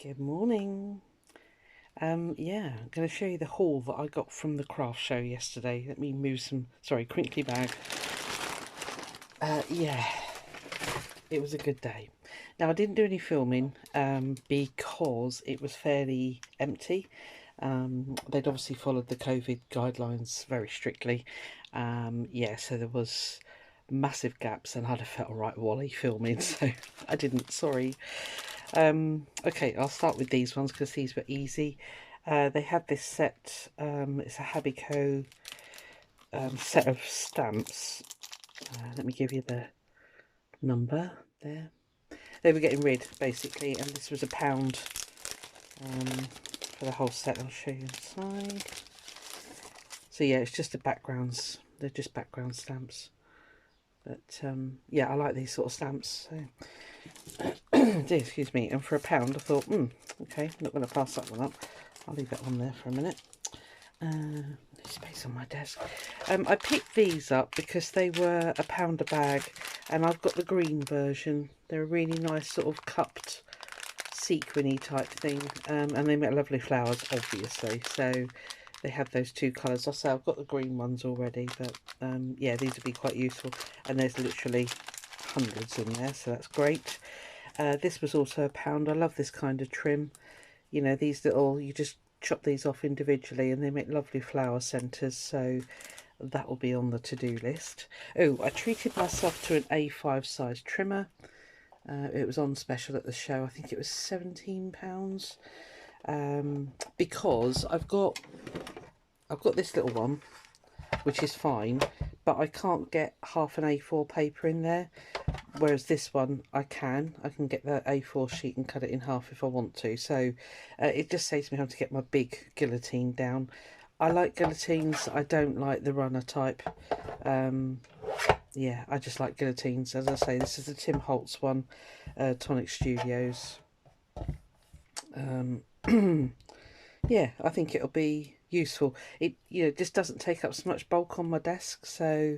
Good morning. Yeah, I'm going to show you the haul that I got from the craft show yesterday. Let me move some, sorry, crinkly bag. Yeah, it was a good day. Now, I didn't do any filming because it was fairly empty. They'd obviously followed the COVID guidelines very strictly. Yeah, so there was massive gaps and I'd have felt right wally filming, so I didn't, sorry. Okay, I'll start with these ones because these were easy. They had this set, it's a Habico set of stamps. Let me give you the number there. They were getting rid, basically, and this was £1 for the whole set. I'll show you inside. So yeah, it's just the backgrounds. They're just background stamps. But yeah, I like these sort of stamps. So excuse me. And for £1, I thought, okay, I'm not going to pass that one up. I'll leave that on there for a minute. Space on my desk. I picked these up because they were £1 a bag, and I've got the green version. They're a really nice sort of cupped sequiny type thing, and they make lovely flowers, obviously. So they have those two colours. I say I've got the green ones already, but yeah, these would be quite useful. And there's literally hundreds in there, so that's great. This was also £1. I love this kind of trim. You know, these little, you just chop these off individually and they make lovely flower centres, so that will be on the to-do list. Oh, I treated myself to an A5 size trimmer. It was on special at the show. I think it was £17, because I've got this little one, which is fine, but I can't get half an A4 paper in there, whereas this one I can get the A4 sheet and cut it in half if I want to. So it just saves me having to get my big guillotine down. I like guillotines, I don't like the runner type. Yeah, I just like guillotines. As I say, this is the Tim Holtz one, Tonic Studios. Yeah, I think it'll be useful. It, you know, just doesn't take up so much bulk on my desk, so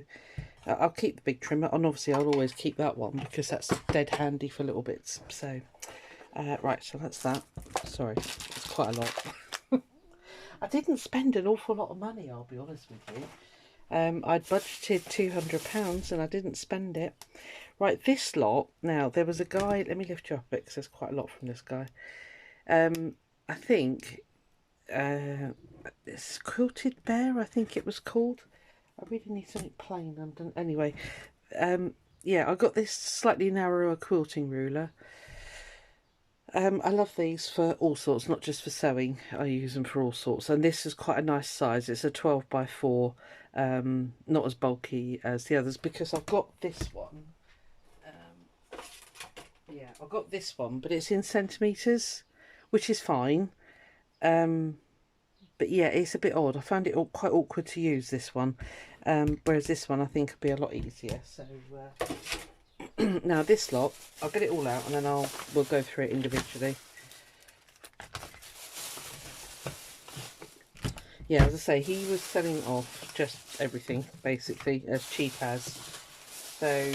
I'll keep the big trimmer, and obviously I'll always keep that one because that's dead handy for little bits. So right, so that's that. Sorry, it's quite a lot. I didn't spend an awful lot of money, I'll be honest with you. I'd budgeted £200 and I didn't spend it. Right, this lot, now there was a guy, let me lift you up a bit because there's quite a lot from this guy. I think it's Quilted Bear, I think it was called. I really need something plain undone. Anyway, yeah, I got this slightly narrower quilting ruler. I love these for all sorts, not just for sewing. I use them for all sorts. And this is quite a nice size. It's a 12 by 4, not as bulky as the others, because I've got this one. Yeah, I've got this one, but it's in centimetres, which is fine. But yeah, it's a bit odd. I found it quite awkward to use, this one. Whereas this one I think would be a lot easier. So now this lot, I'll get it all out and then we'll go through it individually. Yeah, as I say, he was selling off just everything basically as cheap as. So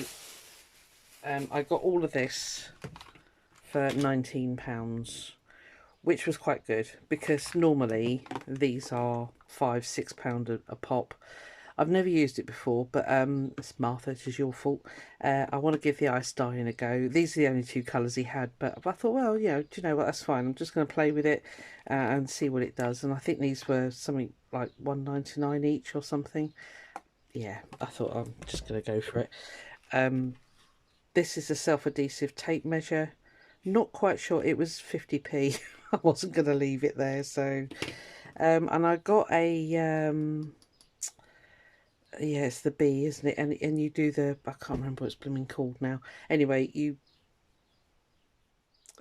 I got all of this for £19, which was quite good because normally these are £5–6 a pop. I've never used it before, but it's Martha, it is your fault. I want to give the ice dyeing a go. These are the only two colours he had, but I thought, well, you know, do you know what, that's fine. I'm just going to play with it and see what it does. And I think these were something like £1.99 each or something. Yeah, I thought I'm just going to go for it. This is a self-adhesive tape measure. Not quite sure, it was 50p. I wasn't going to leave it there, so and I got a yeah, it's the B, isn't it? And you do the, I can't remember what it's blooming called now. Anyway, is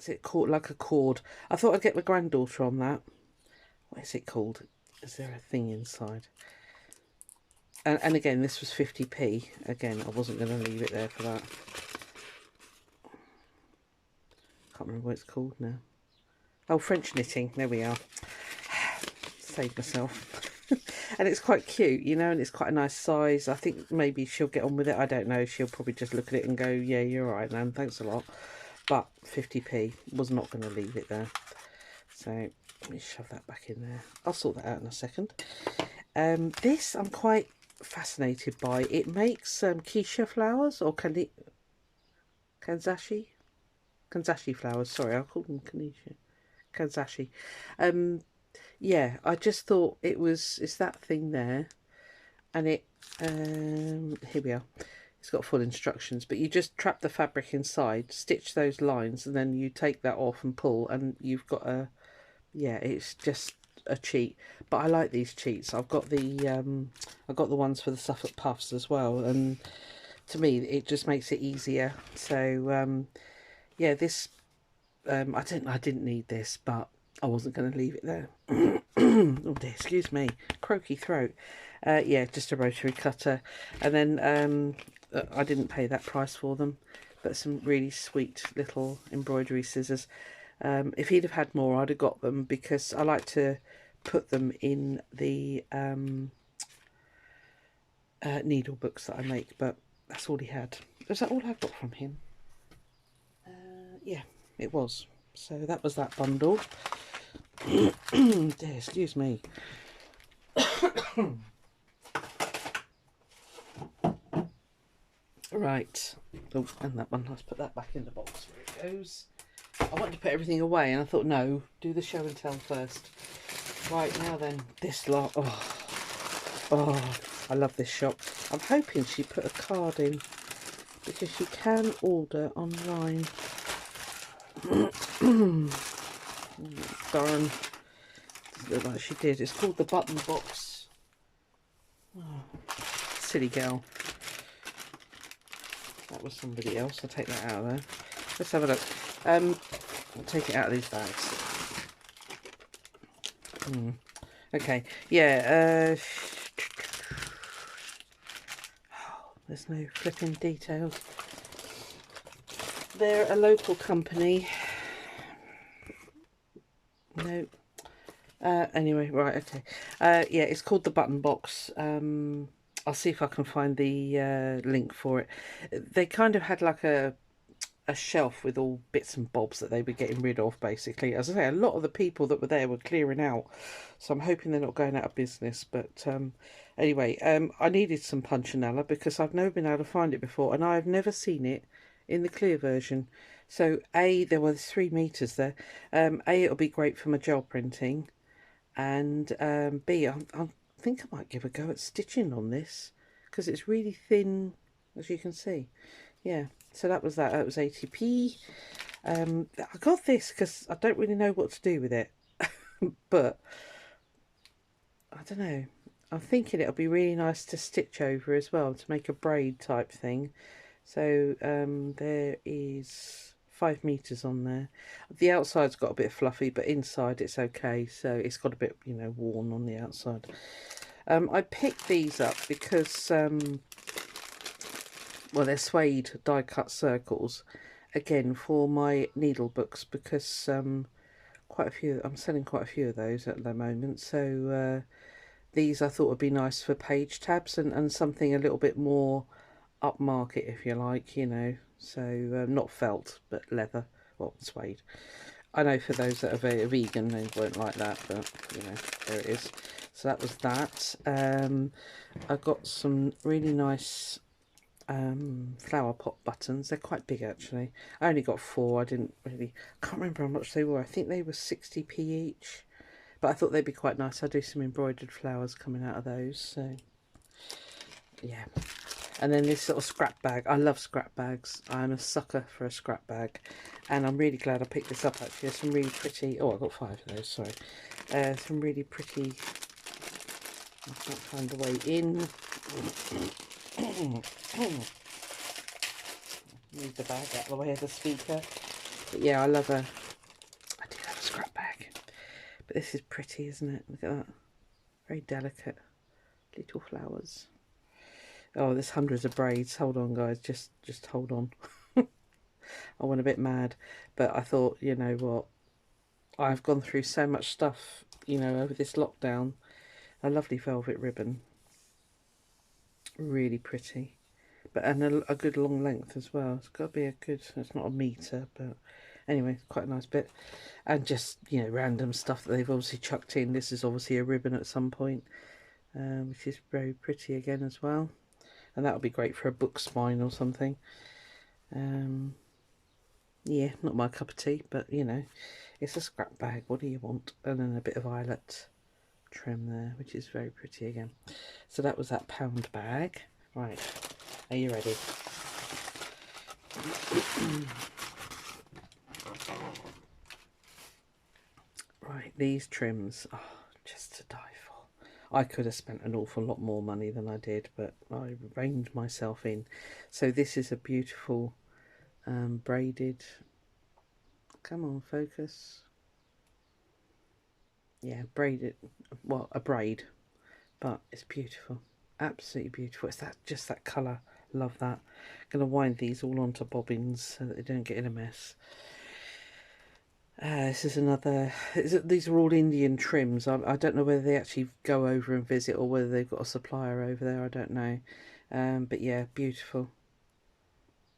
it called like a cord? I thought I'd get my granddaughter on that. What is it called? Is there a thing inside? And again, this was 50p. Again, I wasn't going to leave it there for that. Can't remember what it's called now. Oh, French knitting. There we are. Saved myself. And it's quite cute, you know, and it's quite a nice size. I think maybe she'll get on with it. I don't know. She'll probably just look at it and go, yeah, you're right, Nan, thanks a lot. But 50p, was not going to leave it there. So let me shove that back in there. I'll sort that out in a second. This I'm quite fascinated by. It makes quiche flowers, or kanzashi flowers. Sorry, I'll call them kanzashi. Yeah, I just thought it's that thing there, and it here we are. It's got full instructions, but you just trap the fabric inside, stitch those lines, and then you take that off and pull, and you've got a, yeah, it's just a cheat. But I like these cheats. I've got the ones for the Suffolk puffs as well, and to me it just makes it easier. So yeah, this I didn't need this, but I wasn't going to leave it there. Oh dear, excuse me, croaky throat. Yeah, just a rotary cutter, and then I didn't pay that price for them, but some really sweet little embroidery scissors. If he'd have had more, I'd have got them, because I like to put them in the needle books that I make, but that's all he had. Is that all I've got from him? Yeah, it was. So that was that bundle. Dear, excuse me. Right. Oh, and that one. Let's put that back in the box where it goes. I wanted to put everything away, and I thought, no, do the show and tell first. Right, now then, this lot. Oh, I love this shop. I'm hoping she put a card in, because you can order online. Darn. Doesn't look like she did. It's called the Button Box. Oh, silly girl. That was somebody else. I'll take that out of there. Let's have a look. I'll take it out of these bags. Okay. Yeah. There's no flipping details. They're a local company. No. Anyway, right, okay. Yeah, it's called the Button Box. I'll see if I can find the link for it. They kind of had like a shelf with all bits and bobs that they were getting rid of, basically. As I say, a lot of the people that were there were clearing out, so I'm hoping they're not going out of business. But anyway, I needed some punchinella because I've never been able to find it before, and I've never seen it in the clear version. So there were 3 meters there. It'll be great for my gel printing, and B, I think I might give a go at stitching on this, because it's really thin, as you can see. Yeah, so that was that. That was 80p. I got this because I don't really know what to do with it, but I don't know. I'm thinking it'll be really nice to stitch over as well, to make a braid type thing. So there is 5 meters on there. The outside's got a bit fluffy, but inside it's okay. So it's got a bit, you know, worn on the outside. I picked these up because well, they're suede die cut circles, again for my needle books, because quite a few, I'm selling quite a few of those at the moment. So these I thought would be nice for page tabs, and something a little bit more upmarket, if you like, you know. So not felt, but leather, well, suede. I know for those that are very vegan, they won't like that, but you know, there it is. So that was that. I got some really nice flower pot buttons. They're quite big, actually. I only got 4. I can't remember how much they were. I think they were 60p each, but I thought they'd be quite nice. I do some embroidered flowers coming out of those, so yeah. And then this little scrap bag. I love scrap bags. I'm a sucker for a scrap bag, and I'm really glad I picked this up, actually. There's some really pretty, oh, I got 5 of those, sorry. Some really pretty, I can't find the way in. Move the bag out of the way of the speaker. But yeah, I do love a scrap bag. But this is pretty, isn't it? Look at that. Very delicate little flowers. Oh, there's hundreds of braids. Hold on, guys. Just hold on. I went a bit mad. But I thought, you know what? I've gone through so much stuff, you know, over this lockdown. A lovely velvet ribbon. Really pretty. But and a good long length as well. It's got to be a good, it's not a metre, but Anyway, quite a nice bit. And just, you know, random stuff that they've obviously chucked in. This is obviously a ribbon at some point, which is very pretty again as well. And that would be great for a book spine or something. Yeah, not my cup of tea, but you know, it's a scrap bag. What do you want? And then a bit of eyelet trim there, which is very pretty again. So that was that pound bag. Right, are you ready? Right, these trims, oh, just to die for. I could have spent an awful lot more money than I did, but I reined myself in. So this is a beautiful braided, come on, focus. Yeah, braided, well, a braid, but it's beautiful, absolutely beautiful. It's that, just that colour, love that. Going to wind these all onto bobbins so that they don't get in a mess. This is another, these are all Indian trims. I don't know whether they actually go over and visit or whether they've got a supplier over there, I don't know. But yeah, beautiful,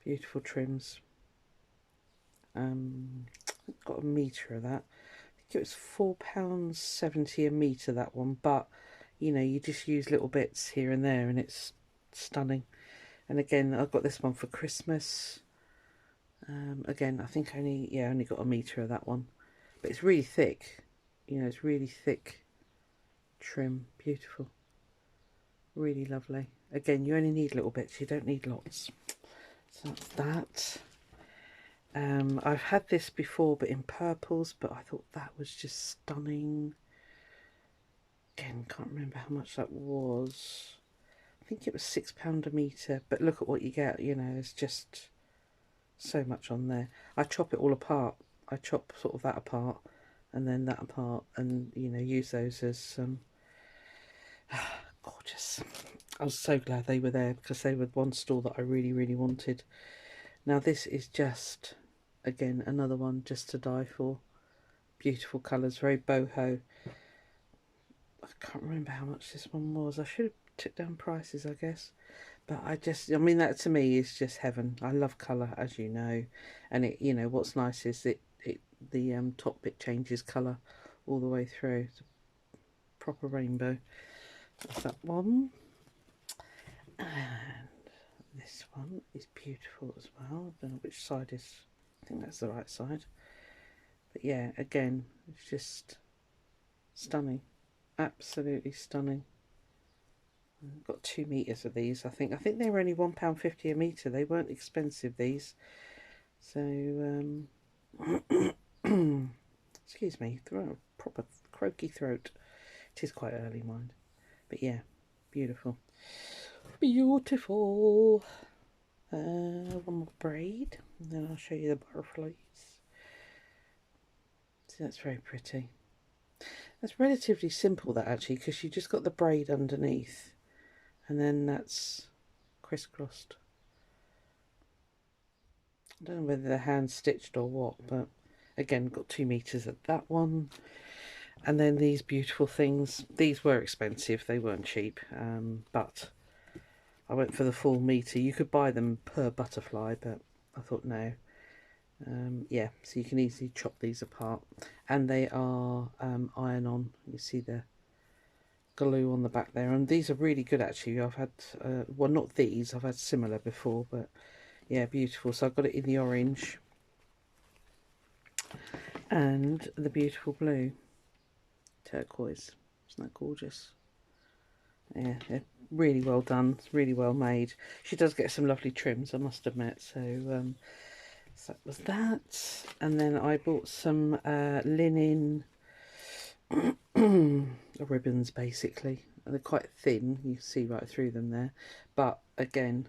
beautiful trims. Got a metre of that. I think it was £4.70 a metre, that one, but you know, you just use little bits here and there and it's stunning. And again, I've got this one for Christmas. Again, I think only got a metre of that one, but it's really thick, you know, it's really thick trim, beautiful, really lovely. Again, you only need little bits, you don't need lots. So that's that. I've had this before but in purples, but I thought that was just stunning. Again, can't remember how much that was. I think it was £6 a metre, but look at what you get, you know, there's just so much on there. I chop it all apart. I chop sort of that apart and then that apart, and you know, use those as gorgeous. I was so glad they were there because they were one store that I really, really wanted. Now this is just, again, another one just to die for. Beautiful colours, very boho. I can't remember how much this one was. I should have took down prices, I guess. But I mean, that to me is just heaven. I love colour, as you know. And it, you know, what's nice is the top bit changes colour all the way through. It's a proper rainbow. That's that one. And this one is beautiful as well. I don't know which side is, I think that's the right side. But yeah, again, it's just stunning. Absolutely stunning. I've got 2 meters of these. I think they were only £1.50 a metre. They weren't expensive, these. So excuse me, proper croaky throat. It is quite early, mind. But yeah, beautiful. Beautiful. One more braid, and then I'll show you the butterflies. So that's very pretty. That's relatively simple, that, actually, because you just got the braid underneath and then that's crisscrossed. I don't know whether they're hand stitched or what, but again, got 2 meters of that one. And then these beautiful things, these were expensive, they weren't cheap, but I went for the full meter. You could buy them per butterfly, but I thought no. Yeah, so you can easily chop these apart, and they are iron on. You see the glue on the back there, and these are really good, actually. I've had well, not these, I've had similar before, but yeah, beautiful. So I've got it in the orange and the beautiful blue turquoise. Isn't that gorgeous? Yeah, they're really well done. It's really well made. She does get some lovely trims, I must admit. So so that was that. And then I bought some linen ribbons, basically. And they're quite thin, you can see right through them there, but again,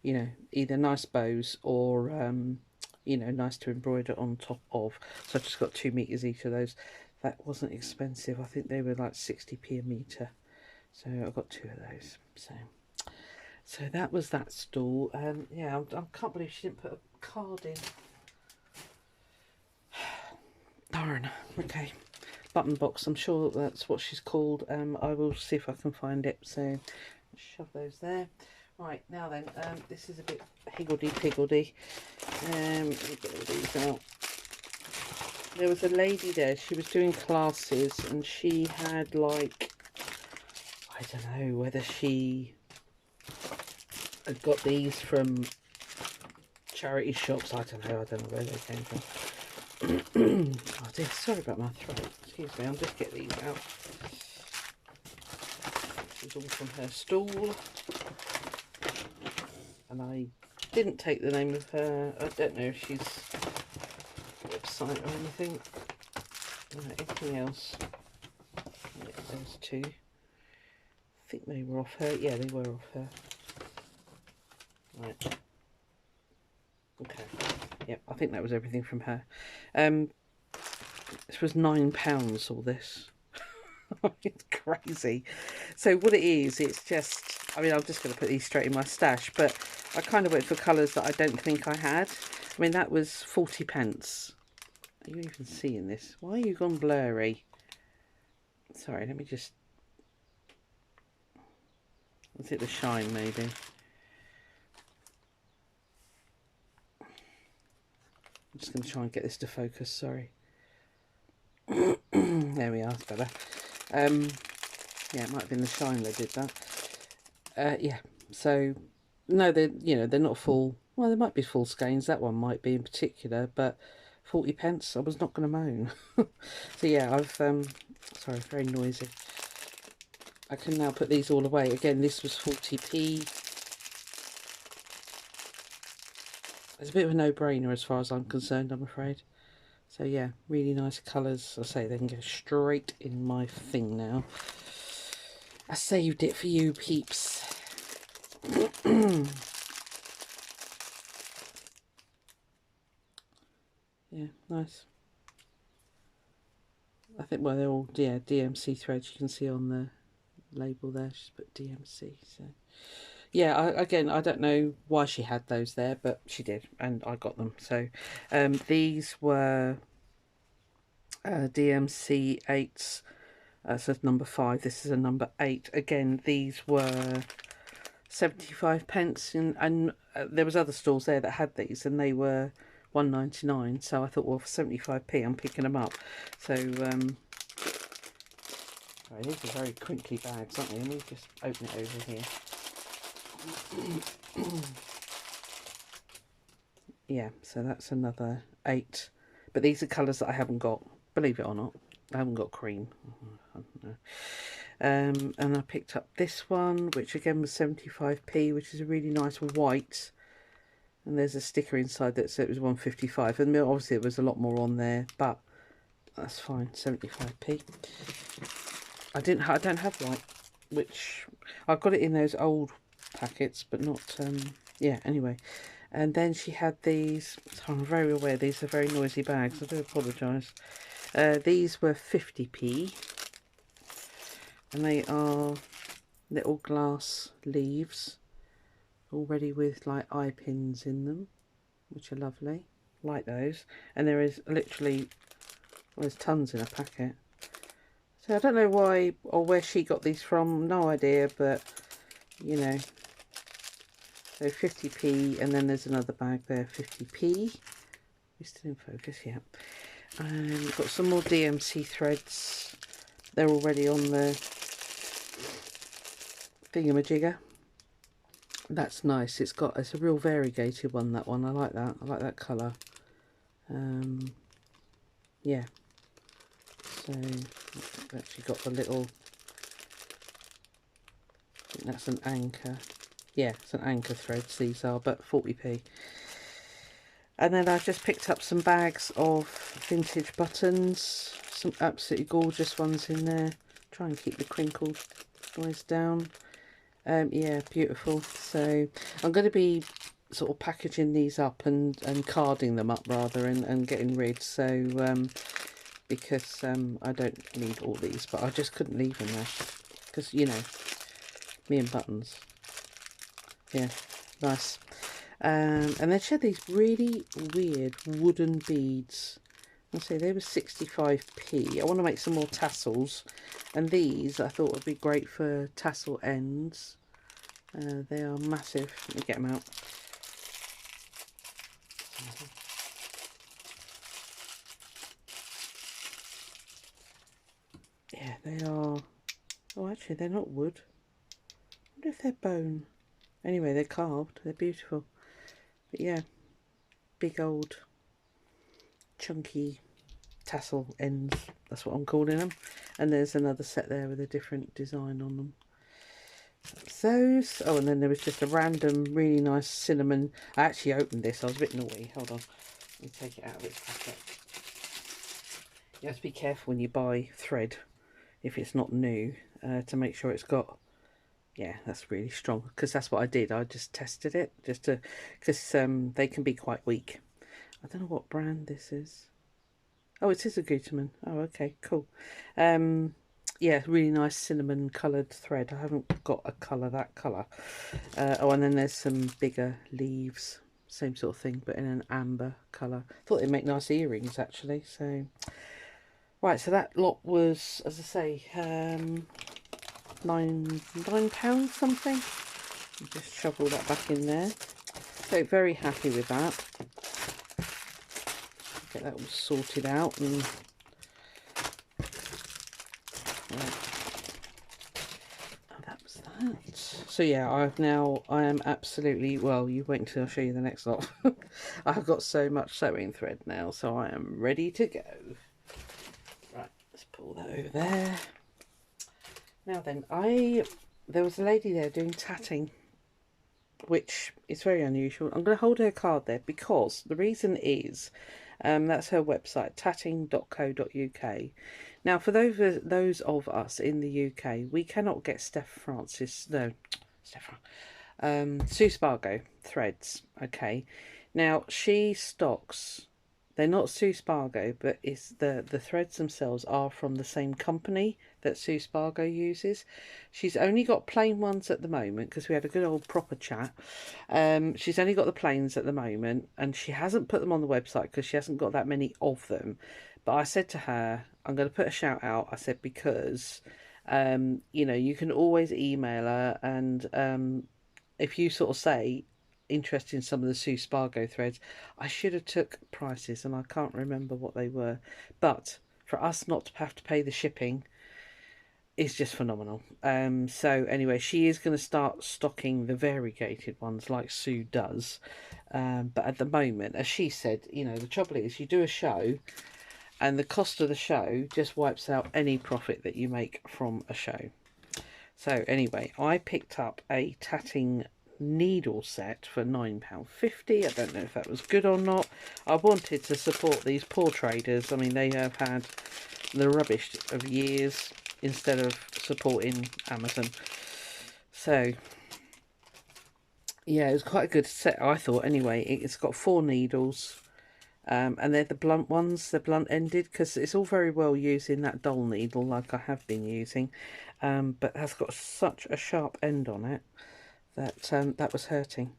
you know, either nice bows or you know, nice to embroider on top of. So I just got 2 meters each of those. That wasn't expensive. I think they were like 60p a meter, so I got 2 of those. So that was that stall. Yeah, I can't believe she didn't put a card in. Darn. Okay, button box, I'm sure that's what she's called. I will see if I can find it, so shove those there. Right, now then, this is a bit higgledy-piggledy. Let me get all these out. there was a lady there, she was doing classes, and she had like, I don't know whether she had got these from charity shops, I don't know where they came from. Oh dear, sorry about my throat, excuse me, I'll just get these out. This is all from her stall, and I didn't take the name of her, I don't know if she's website or anything. Anything else? Yeah, those two. I think they were off her. Yeah, they were off her. Right. Okay. Yep, I think that was everything from her. This was £9, all this. It's crazy. So what it is, it's just, I mean, I'm just going to put these straight in my stash, but I kind of went for colours that I don't think I had. I mean, that was 40p. Are you even seeing this? Why are you gone blurry? Sorry, let me just... Is it the shine, maybe? I'm just going to try and get this to focus, sorry. There we are, it's better. Yeah, it might have been the shine that did that. Yeah, so, no, they're, you know, they're not full. Well, they might be full skeins, that one might be in particular, but 40p, I was not going to moan. So yeah, I've, sorry, very noisy. I can now put these all away. Again, this was 40p. It's a bit of a no-brainer as far as I'm concerned, I'm afraid. So yeah, really nice colours. I say they can go straight in my thing now. I saved it for you peeps. Yeah, nice. I think, well, they're all, yeah, DMC threads. You can see on the label there, she's put DMC. So yeah, again, I don't know why she had those there, but she did, and I got them. So these were DMC 8s. So number 5. This is a number 8. Again, these were 75p, and there was other stores there that had these, and they were £1.99. So I thought, well, for 75p, I'm picking them up. So right, these are very crinkly bags, aren't they? Let me just open it over here. Yeah, so that's another 8. But these are colours that I haven't got, believe it or not. I haven't got cream. And I picked up this one, which again was 75p, which is a really nice white. And there's a sticker inside that said it was 155. And obviously there was a lot more on there, but that's fine, 75p. I don't have white, which I've got it in those old packets, but not, yeah, anyway. And then she had these, so I'm very aware these are very noisy bags, I do apologise. These were 50p, and they are little glass leaves, already with like eye pins in them, which are lovely, like those. And there is literally, well, there's tons in a packet. So I don't know why or where she got these from, no idea, but you know. So 50p, and then there's another bag there, 50p. We're still in focus, yeah. And we've got some more DMC threads. They're already on the thingamajigger. That's nice. It's a real variegated one, that one. I like that. I like that colour. Yeah. So I've actually got the little, I think that's an anchor. Yeah, it's an anchor threads, these are, but 40p. And then I've just picked up some bags of vintage buttons. Some absolutely gorgeous ones in there. Try and keep the crinkle noise down. Yeah, beautiful. So I'm going to be sort of packaging these up and carding them up rather, and getting rid. So because I don't need all these, but I just couldn't leave them there because, you know, me and buttons. Yeah, nice. And then she had these really weird wooden beads. I say they were 65p. I want to make some more tassels, and these I thought would be great for tassel ends. They are massive. Let me get them out. yeah, they are. Oh, actually, they're not wood. I wonder if they're bone. Anyway, they're carved. They're beautiful. But yeah, big old chunky tassel ends. That's what I'm calling them. And there's another set there with a different design on them. That's those. Oh, and then there was just a random, really nice cinnamon. I actually opened this. I was a bit naughty. Hold on. Let me take it out of its packet. You have to be careful when you buy thread, if it's not new, to make sure it's got, yeah, that's really strong, because that's what I did. I just tested it just to, because they can be quite weak. I don't know what brand this is. Oh, it is a Gutermann. Oh, okay, cool. Yeah, really nice cinnamon coloured thread. I haven't got a colour that colour. Oh, and then there's some bigger leaves, same sort of thing, but in an amber colour. Thought they'd make nice earrings actually. So right, so that lot was, as I say, £9 something. Just shovel that back in there. So very happy with that. Get that all sorted out and right. Oh, that was that. So yeah, I am absolutely, well, you wait until I show you the next lot. I've got so much sewing thread now, so I am ready to go. Right, let's pull that over there. Now then, there was a lady there doing tatting, which is very unusual. I'm going to hold her card there because the reason is that's her website, tatting.co.uk. Now, for those of us in the UK, we cannot get Sue Spargo threads. Okay, now she stocks. They're not Sue Spargo, but it's the threads themselves are from the same company that Sue Spargo uses. She's only got plain ones at the moment because we had a good old proper chat. She's only got the plains at the moment, and she hasn't put them on the website because she hasn't got that many of them. But I said to her, I'm going to put a shout out. I said because you know, you can always email her, and if you sort of say interested in some of the Sue Spargo threads, I should have took prices and I can't remember what they were, but for us not to have to pay the shipping is just phenomenal. So anyway, she is going to start stocking the variegated ones like Sue does, but at the moment, as she said, you know, the trouble is you do a show and the cost of the show just wipes out any profit that you make from a show. So anyway, I picked up a tatting needle set for £9.50. I don't know if that was good or not. I wanted to support these poor traders. I mean, they have had the rubbish of years instead of supporting Amazon. So yeah, it was quite a good set, I thought. Anyway, it's got 4 needles. And they're the blunt ones, the blunt ended, because it's all very well using that dull needle like I have been using, but has got such a sharp end on it that that was hurting.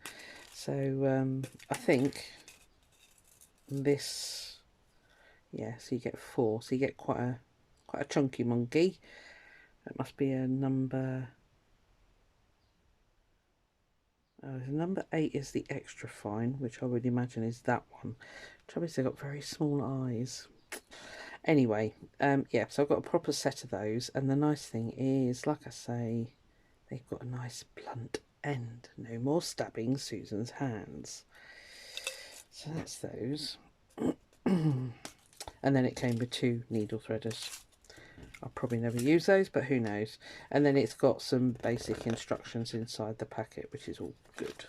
So I think this, yeah, so you get 4, so you get quite a chunky monkey. It must be a number. Number 8 is the extra fine, which I would imagine is that one. Trouble is they've got very small eyes. Anyway, yeah, so I've got a proper set of those, and the nice thing is, like I say, they've got a nice blunt end. No more stabbing Susan's hands. So that's those. And then it came with 2 needle threaders. I'll probably never use those, but who knows. And then it's got some basic instructions inside the packet, which is all good.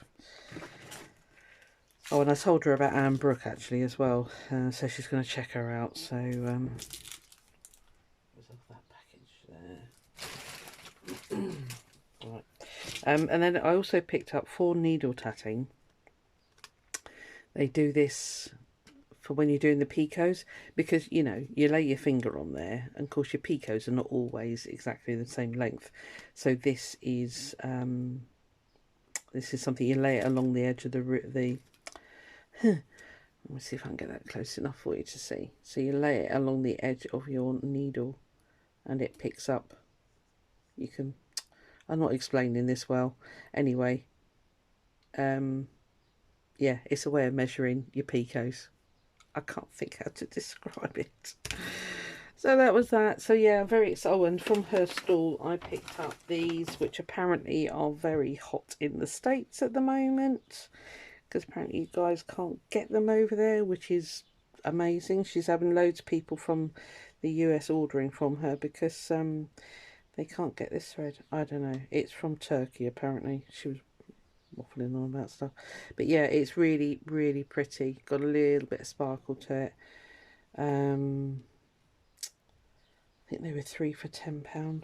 Oh, and I told her about Anne Brooke actually as well, so she's going to check her out. So there's that package there. Right. And then I also picked up 4 needle tatting. They do this for when you're doing the picots, because you know you lay your finger on there, and of course your picots are not always exactly the same length. So this is something you lay it along the edge of the let me see if I can get that close enough for you to see. So you lay it along the edge of your needle and it picks up. You can, I'm not explaining this well. Anyway, yeah, it's a way of measuring your picots. I can't think how to describe it. So that was that. So yeah, I'm very excited. Oh, and from her stall I picked up these, which apparently are very hot in the States at the moment, because apparently you guys can't get them over there, which is amazing. She's having loads of people from the US ordering from her because they can't get this thread. I don't know. It's from Turkey apparently. She was waffling on about stuff, but yeah, it's really, really pretty. Got a little bit of sparkle to it. I think they were 3 for £10.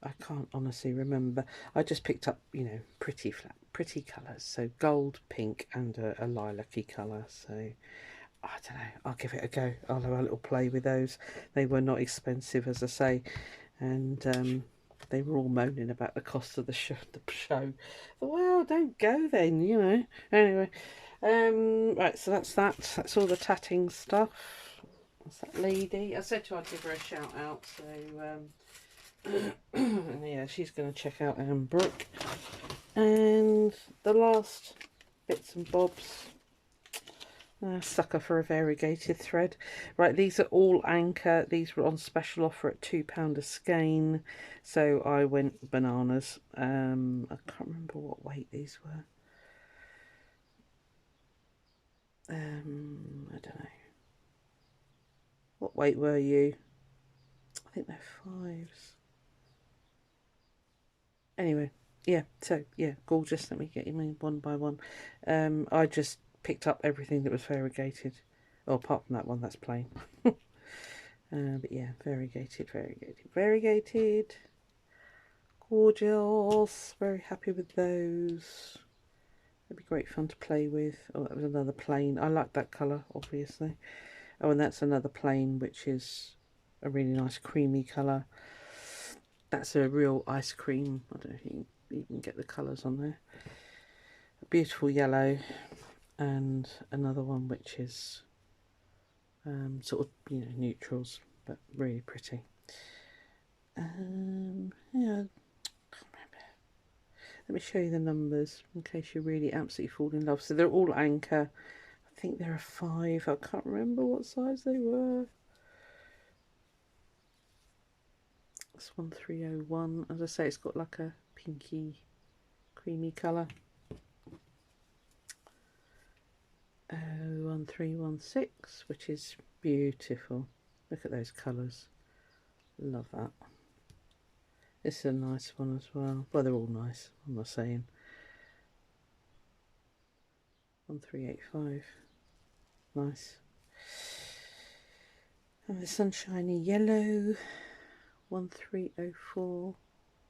I can't honestly remember. I just picked up, you know, pretty colours. So gold, pink, and a lilac-y colour. So I don't know. I'll give it a go. I'll have a little play with those. They were not expensive, as I say, and they were all moaning about the cost of the show. Well, don't go then, you know. Anyway, right. So that's that. That's all the tatting stuff. That's that lady. I said to her I'd give her a shout out. So and yeah, she's going to check out Brooke. And the last bits and bobs. Sucker for a variegated thread. Right, these are all Anchor. These were on special offer at £2 a skein. So I went bananas. I can't remember what weight these were. I don't know. What weight were you? I think they're 5s. Anyway, yeah, so yeah, gorgeous. Let me get you mine one by one. I just picked up everything that was variegated. Oh, apart from that one, that's plain. But yeah, variegated. Gorgeous. Very happy with those. That'd be great fun to play with. Oh, that was another plain. I like that colour, obviously. Oh, and that's another plain, which is a really nice creamy colour. That's a real ice cream. I don't know if you can get the colours on there. A beautiful yellow, and another one which is sort of, you know, neutrals, but really pretty. Yeah, can't remember. Let me show you the numbers in case you really absolutely fall in love. So they're all Anchor. I think they're a 5. I can't remember what size they were. It's 1301. As I say, it's got like a pinky, creamy colour. 1316, which is beautiful. Look at those colours. Love that. This is a nice one as well. Well, they're all nice, I'm not saying. 1385. Nice. And the sunshiny yellow. 1304.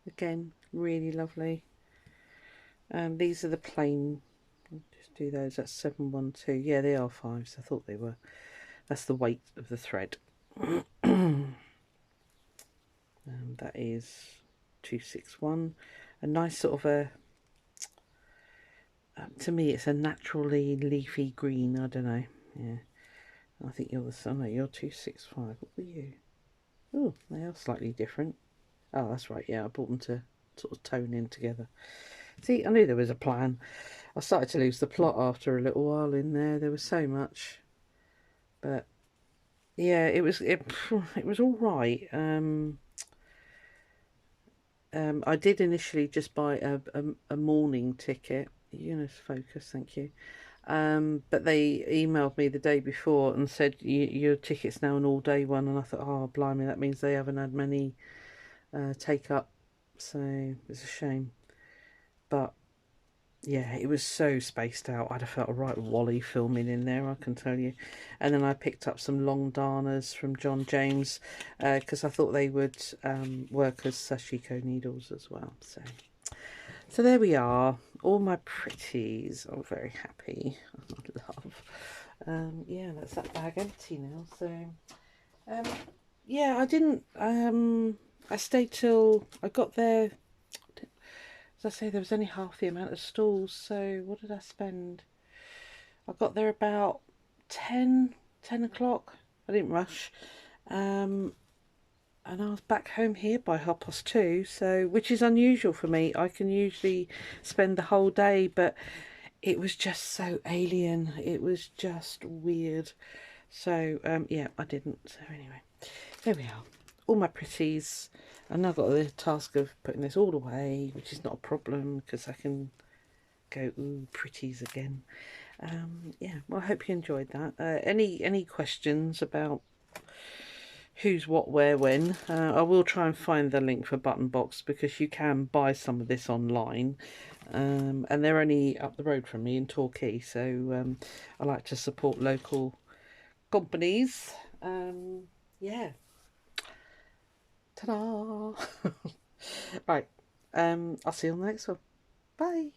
Again, really lovely. These are the plain. I'll just do those. That's 712. Yeah, they are 5s. I thought they were. That's the weight of the thread. That is 261. A nice sort of a. To me, it's a naturally leafy green. I don't know. Yeah. I think you're the sun. No, you're 265. What were you? Oh, they are slightly different. Oh, that's right. Yeah, I brought them to sort of tone in together. See, I knew there was a plan. I started to lose the plot after a little while in there. There was so much, but yeah, it was all right. I did initially just buy a morning ticket. Focus, thank you. But they emailed me the day before and said your ticket's now an all-day one, and I thought, oh blimey, that means they haven't had many take up, so it's a shame. But yeah, it was so spaced out. I'd have felt a right wally filming in there, I can tell you. And then I picked up some long darners from John James because I thought they would work as sashiko needles as well. So there we are. All my pretties. I'm very happy. I love. Yeah, that's that bag empty now. So yeah, I didn't. I stayed till I got there. As I say, there was only half the amount of stalls, so what did I spend? I got there about 10 o'clock. I didn't rush. And I was back home here by 2:30, so, which is unusual for me. I can usually spend the whole day, but it was just so alien. It was just weird. So yeah, I didn't. So anyway, there we are. All my pretties. And I've got the task of putting this all away, which is not a problem because I can go, ooh, pretties again. Yeah, well, I hope you enjoyed that. Any questions about who's what, where, when? I will try and find the link for Button Box because you can buy some of this online. And they're only up the road from me in Torquay, so I like to support local companies. Yeah. Ta-da! Right. I'll see you on the next one. Bye.